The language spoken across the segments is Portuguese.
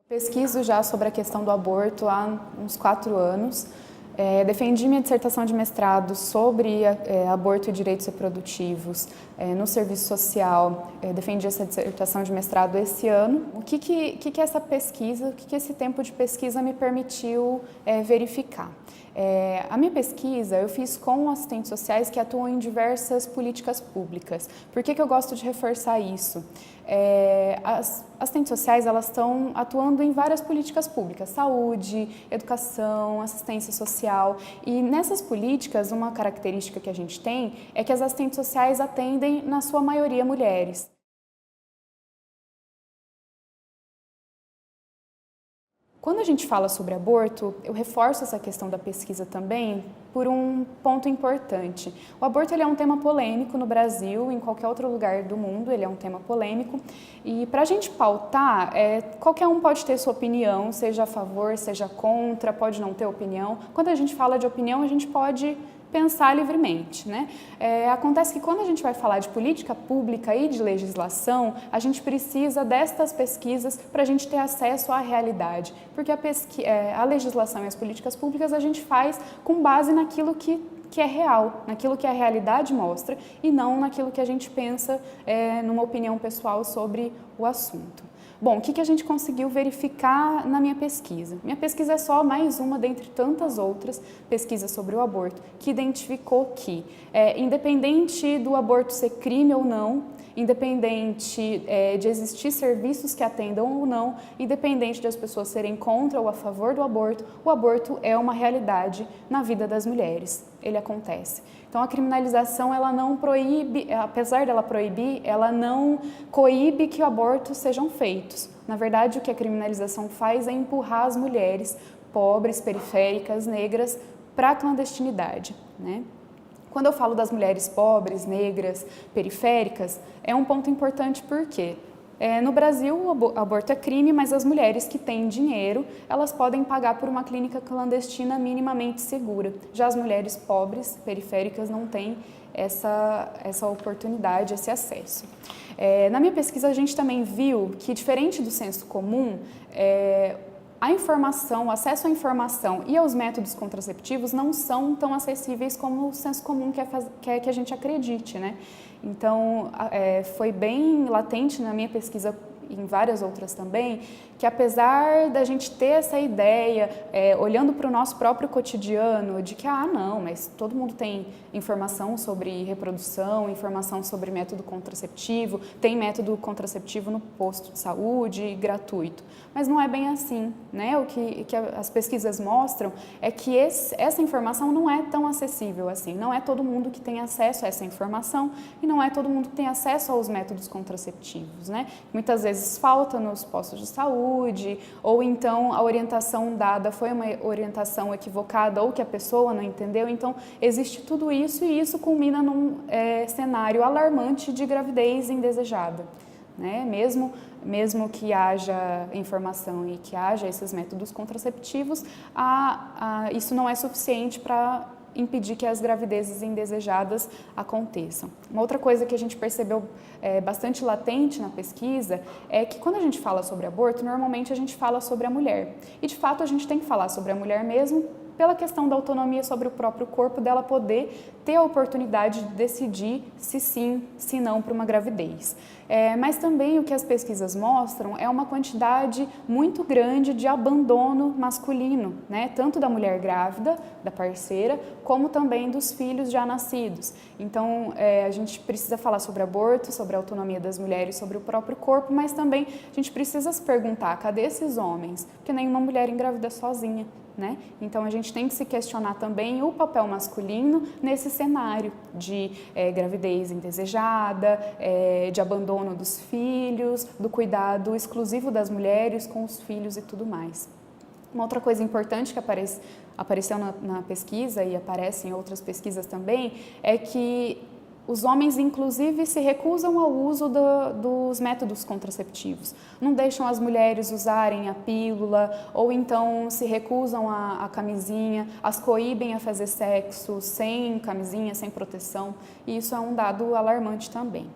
Pesquiso já sobre a questão do aborto há uns 4 anos. Defendi minha dissertação de mestrado sobre aborto e direitos reprodutivos no serviço social. Defendi essa dissertação de mestrado esse ano. O que essa pesquisa, o que esse tempo de pesquisa me permitiu verificar? A minha pesquisa eu fiz com assistentes sociais que atuam em diversas políticas públicas. Por que eu gosto de reforçar isso? As assistentes sociais elas estão atuando em várias políticas públicas, saúde, educação, assistência social, e nessas políticas uma característica que a gente tem é que as assistentes sociais atendem na sua maioria mulheres. Quando a gente fala sobre aborto, eu reforço essa questão da pesquisa também por um ponto importante. O aborto ele é um tema polêmico no Brasil, em qualquer outro lugar do mundo, ele é um tema polêmico. E para a gente pautar, qualquer um pode ter sua opinião, seja a favor, seja contra, pode não ter opinião. Quando a gente fala de opinião, a gente pode pensar livremente, né? Acontece que quando a gente vai falar de política pública e de legislação, a gente precisa destas pesquisas para a gente ter acesso à realidade, porque a legislação e as políticas públicas a gente faz com base naquilo que é real, naquilo que a realidade mostra e não naquilo que a gente pensa numa opinião pessoal sobre o assunto. Bom, o que a gente conseguiu verificar na minha pesquisa? Minha pesquisa é só mais uma dentre tantas outras pesquisas sobre o aborto, que identificou que, independente do aborto ser crime ou não, independente de existir serviços que atendam ou não, independente de as pessoas serem contra ou a favor do aborto, o aborto é uma realidade na vida das mulheres, ele acontece. Então a criminalização ela não proíbe, apesar dela proibir, ela não coíbe que abortos sejam feitos. Na verdade, o que a criminalização faz é empurrar as mulheres pobres, periféricas, negras para a clandestinidade, né? Quando eu falo das mulheres pobres, negras, periféricas, é um ponto importante porque no Brasil o aborto é crime, mas as mulheres que têm dinheiro, elas podem pagar por uma clínica clandestina minimamente segura. Já as mulheres pobres, periféricas, não têm essa oportunidade, esse acesso. Na minha pesquisa a gente também viu que, diferente do senso comum, a informação, o acesso à informação e aos métodos contraceptivos não são tão acessíveis como o senso comum quer que a gente acredite, né? Então, foi bem latente na minha pesquisa e em várias outras também, que apesar da gente ter essa ideia, olhando para o nosso próprio cotidiano, de que, não, mas todo mundo tem informação sobre reprodução, informação sobre método contraceptivo, tem método contraceptivo no posto de saúde, gratuito. Mas não é bem assim, né? O que as pesquisas mostram é que essa informação não é tão acessível assim, não é todo mundo que tem acesso a essa informação e não é todo mundo que tem acesso aos métodos contraceptivos, né? Muitas vezes falta nos postos de saúde, ou então a orientação dada foi uma orientação equivocada ou que a pessoa não entendeu. Então existe tudo isso e isso culmina num cenário alarmante de gravidez indesejada, né? Mesmo que haja informação e que haja esses métodos contraceptivos, isso não é suficiente para impedir que as gravidezes indesejadas aconteçam. Uma outra coisa que a gente percebeu bastante latente na pesquisa é que quando a gente fala sobre aborto, normalmente a gente fala sobre a mulher. E de fato a gente tem que falar sobre a mulher mesmo pela questão da autonomia sobre o próprio corpo, dela poder ter a oportunidade de decidir se sim, se não para uma gravidez. Mas também o que as pesquisas mostram é uma quantidade muito grande de abandono masculino, né? Tanto da mulher grávida, da parceira, como também dos filhos já nascidos. Então, a gente precisa falar sobre aborto, sobre a autonomia das mulheres, sobre o próprio corpo, mas também a gente precisa se perguntar, cadê esses homens? Porque nenhuma mulher engravida sozinha, né? Então a gente tem que se questionar também o papel masculino nesse cenário de gravidez indesejada, de abandono dos filhos, do cuidado exclusivo das mulheres com os filhos e tudo mais. Uma outra coisa importante que apareceu na pesquisa e aparece em outras pesquisas também é que os homens, inclusive, se recusam ao uso dos métodos contraceptivos. Não deixam as mulheres usarem a pílula ou então se recusam a camisinha, as coíbem a fazer sexo sem camisinha, sem proteção. E isso é um dado alarmante também.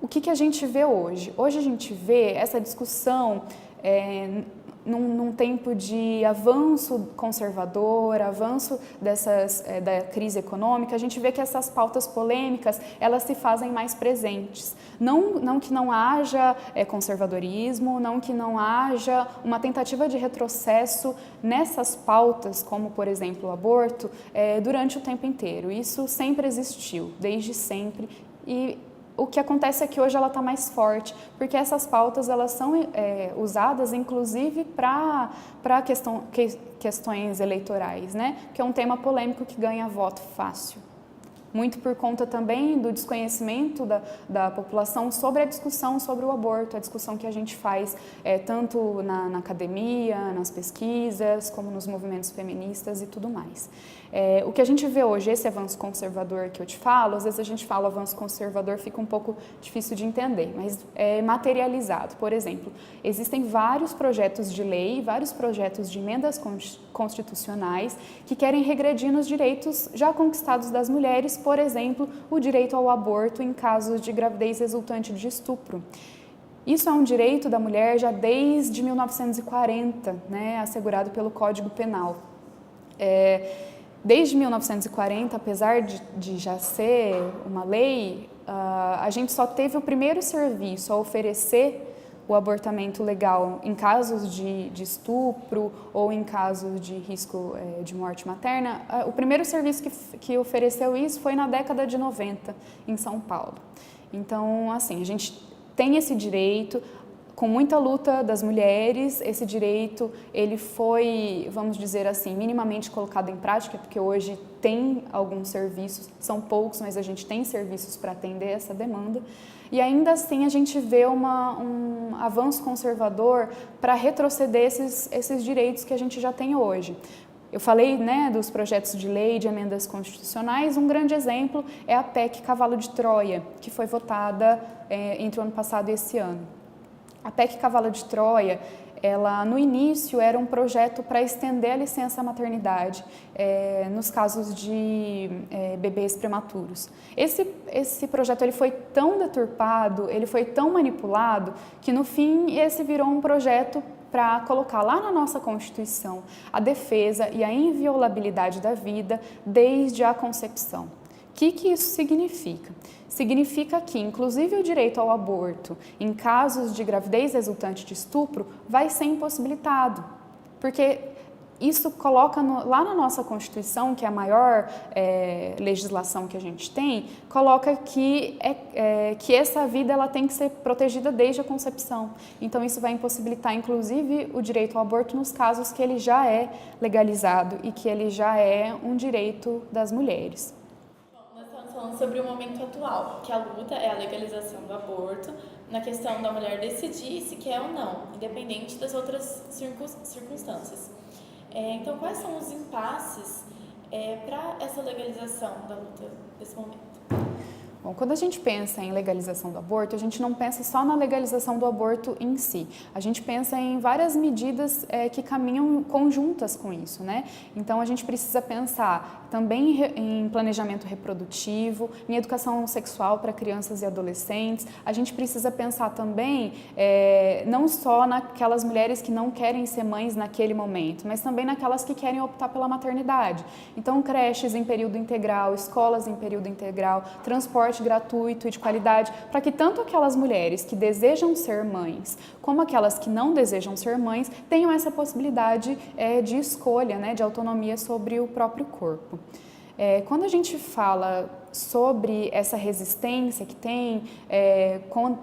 O que a gente vê hoje? Hoje a gente vê essa discussão num tempo de avanço conservador, avanço da crise econômica, a gente vê que essas pautas polêmicas, elas se fazem mais presentes. Não que não haja conservadorismo, não que não haja uma tentativa de retrocesso nessas pautas, como, por exemplo, o aborto, durante o tempo inteiro. Isso sempre existiu, desde sempre, e o que acontece é que hoje ela está mais forte, porque essas pautas elas são usadas inclusive para questões eleitorais, né? Que é um tema polêmico que ganha voto fácil. Muito por conta também do desconhecimento da população sobre a discussão sobre o aborto, a discussão que a gente faz tanto na academia, nas pesquisas, como nos movimentos feministas e tudo mais. O que a gente vê hoje, esse avanço conservador que eu te falo, às vezes a gente fala avanço conservador, fica um pouco difícil de entender, mas é materializado. Por exemplo, existem vários projetos de lei, vários projetos de emendas constitucionais que querem regredir nos direitos já conquistados das mulheres, por exemplo, o direito ao aborto em casos de gravidez resultante de estupro. Isso é um direito da mulher já desde 1940, né, assegurado pelo Código Penal. Desde 1940, apesar de já ser uma lei, a gente só teve o primeiro serviço a oferecer o abortamento legal em casos de estupro ou em casos de risco de morte materna. O primeiro serviço que ofereceu isso foi na década de 90, em São Paulo. Então, assim, a gente tem esse direito. Com muita luta das mulheres, esse direito ele foi, vamos dizer assim, minimamente colocado em prática, porque hoje tem alguns serviços, são poucos, mas a gente tem serviços para atender essa demanda. E ainda assim a gente vê um avanço conservador para retroceder esses direitos que a gente já tem hoje. Eu falei, né, dos projetos de lei, de emendas constitucionais. Um grande exemplo é a PEC Cavalo de Troia, que foi votada entre o ano passado e esse ano. A PEC Cavalo de Troia, ela no início era um projeto para estender a licença maternidade nos casos de bebês prematuros. Esse projeto ele foi tão deturpado, ele foi tão manipulado, que no fim esse virou um projeto para colocar lá na nossa Constituição a defesa e a inviolabilidade da vida desde a concepção. O que isso significa? Significa que, inclusive, o direito ao aborto em casos de gravidez resultante de estupro vai ser impossibilitado, porque isso coloca lá na nossa Constituição, que é a maior legislação que a gente tem, coloca que essa vida ela tem que ser protegida desde a concepção. Então, isso vai impossibilitar, inclusive, o direito ao aborto nos casos que ele já é legalizado e que ele já é um direito das mulheres. Falando sobre o momento atual, que a luta é a legalização do aborto, na questão da mulher decidir se quer ou não, independente das outras circunstâncias. Então, quais são os impasses para essa legalização da luta desse momento? Bom, quando a gente pensa em legalização do aborto, a gente não pensa só na legalização do aborto em si. A gente pensa em várias medidas que caminham conjuntas com isso, né? Então, a gente precisa pensar também em planejamento reprodutivo, em educação sexual para crianças e adolescentes. A gente precisa pensar também não só naquelas mulheres que não querem ser mães naquele momento, mas também naquelas que querem optar pela maternidade. Então, creches em período integral, escolas em período integral, transporte gratuito e de qualidade, para que tanto aquelas mulheres que desejam ser mães, como aquelas que não desejam ser mães, tenham essa possibilidade de escolha, né, de autonomia sobre o próprio corpo. Quando a gente fala sobre essa resistência que tem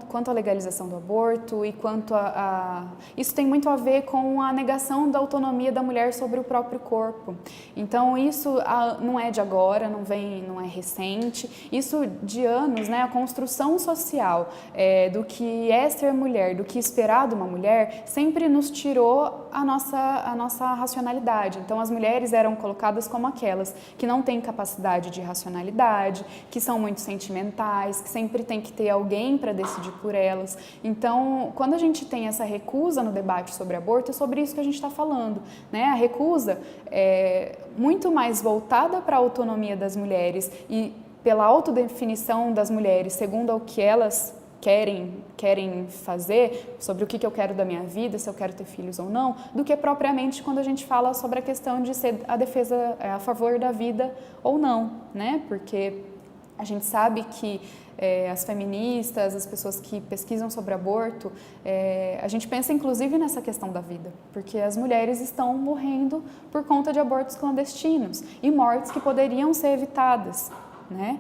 quanto à legalização do aborto e quanto isso tem muito a ver com a negação da autonomia da mulher sobre o próprio corpo. Então isso não é de agora, não é recente, isso de anos, né, a construção social do que é ser mulher, do que esperar de uma mulher, sempre nos tirou a nossa racionalidade. Então as mulheres eram colocadas como aquelas que não têm capacidade de racionalidade, que são muito sentimentais, que sempre tem que ter alguém para decidir por elas. Então, quando a gente tem essa recusa no debate sobre aborto, é sobre isso que a gente está falando, né? A recusa é muito mais voltada para a autonomia das mulheres e pela autodefinição das mulheres, segundo o que elas querem fazer, sobre o que eu quero da minha vida, se eu quero ter filhos ou não, do que propriamente quando a gente fala sobre a questão de ser a defesa a favor da vida ou não, né? Porque a gente sabe que as feministas, as pessoas que pesquisam sobre aborto, a gente pensa inclusive nessa questão da vida, porque as mulheres estão morrendo por conta de abortos clandestinos e mortes que poderiam ser evitadas, né?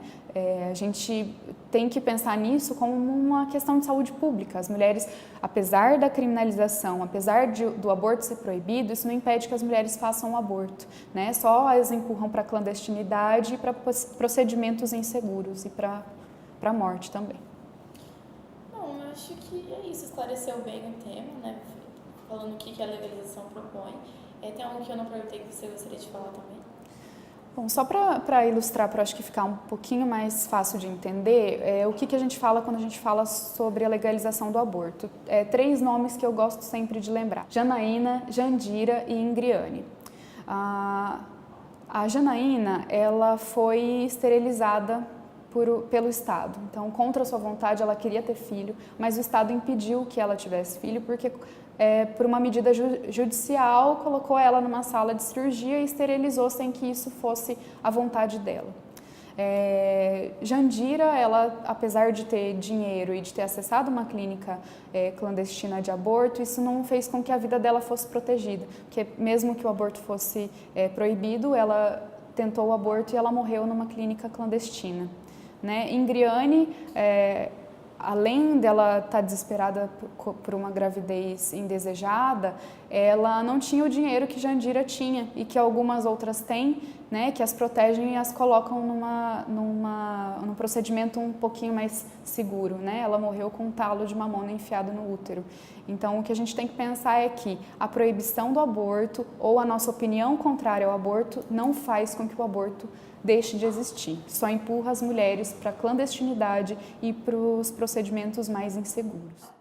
A gente tem que pensar nisso como uma questão de saúde pública. As mulheres, apesar da criminalização, apesar do aborto ser proibido, isso não impede que as mulheres façam o aborto, né? Só as empurram para a clandestinidade e para procedimentos inseguros e para a morte também. Bom, eu acho que é isso, esclareceu bem o tema, né? Falando o que a legalização propõe. Tem algo que eu não perguntei que você gostaria de falar também? Bom, só para ilustrar, para acho que ficar um pouquinho mais fácil de entender, o que a gente fala quando a gente fala sobre a legalização do aborto. 3 nomes que eu gosto sempre de lembrar: Janaína, Jandira e Ingriane. A Janaína, ela foi esterilizada pelo Estado. Então, contra a sua vontade, ela queria ter filho, mas o Estado impediu que ela tivesse filho porque, por uma medida judicial, colocou ela numa sala de cirurgia e esterilizou sem que isso fosse a vontade dela. Jandira, ela, apesar de ter dinheiro e de ter acessado uma clínica clandestina de aborto, isso não fez com que a vida dela fosse protegida, porque mesmo que o aborto fosse proibido, ela tentou o aborto e ela morreu numa clínica clandestina, né? Ingriane, além dela estar desesperada por uma gravidez indesejada, ela não tinha o dinheiro que Jandira tinha e que algumas outras têm, né, que as protegem e as colocam num procedimento um pouquinho mais seguro, né? Ela morreu com um talo de mamona enfiado no útero. Então, o que a gente tem que pensar é que a proibição do aborto ou a nossa opinião contrária ao aborto não faz com que o aborto deixe de existir. Só empurra as mulheres para a clandestinidade e para os procedimentos mais inseguros.